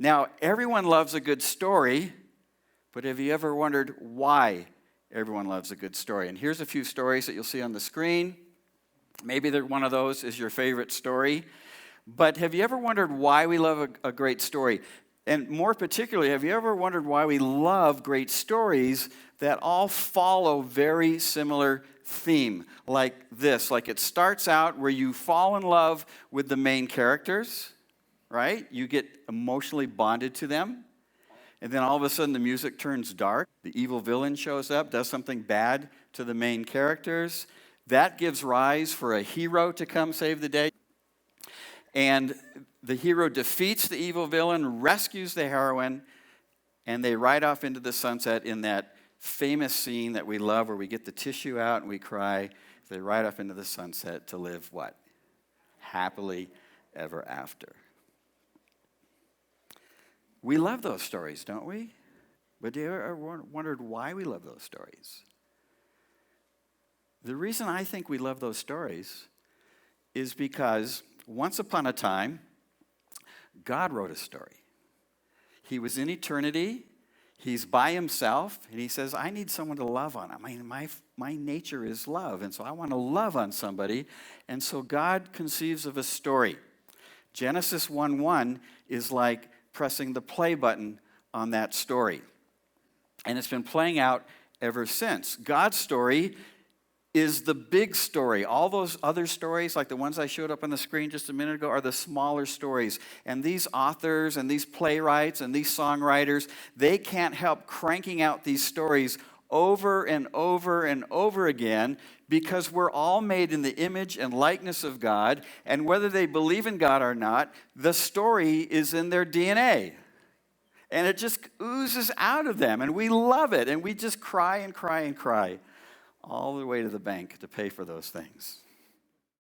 Now, everyone loves a good story, but have you ever wondered why everyone loves a good story? And here's a few stories that you'll see on the screen. Maybe one of those is your favorite story. But have you ever wondered why we love a great story? And more particularly, have you ever wondered why we love great stories that all follow very similar theme? Like this, like it starts out where you fall in love with the main characters, right? You get emotionally bonded to them. And then all of a sudden the music turns dark. The evil villain shows up, does something bad to the main characters. That gives rise for a hero to come save the day. And the hero defeats the evil villain, rescues the heroine, and they ride off into the sunset in that famous scene that we love where we get the tissue out and we cry. They ride off into the sunset to live what? Happily ever after. We love those stories, don't we? But do you ever wondered why we love those stories? The reason I think we love those stories is because once upon a time, God wrote a story. He was in eternity. He's by himself. And he says, I need someone to love on. I mean, my nature is love. And so I want to love on somebody. And so God conceives of a story. Genesis 1:1 is like pressing the play button on that story. And it's been playing out ever since. God's story is the big story. All those other stories, like the ones I showed up on the screen just a minute ago, are the smaller stories. And these authors and these playwrights and these songwriters, they can't help cranking out these stories over and over and over again because we're all made in the image and likeness of God. And whether they believe in God or not, the story is in their DNA. And it just oozes out of them. And we love it. And we just cry and cry and cry all the way to the bank to pay for those things.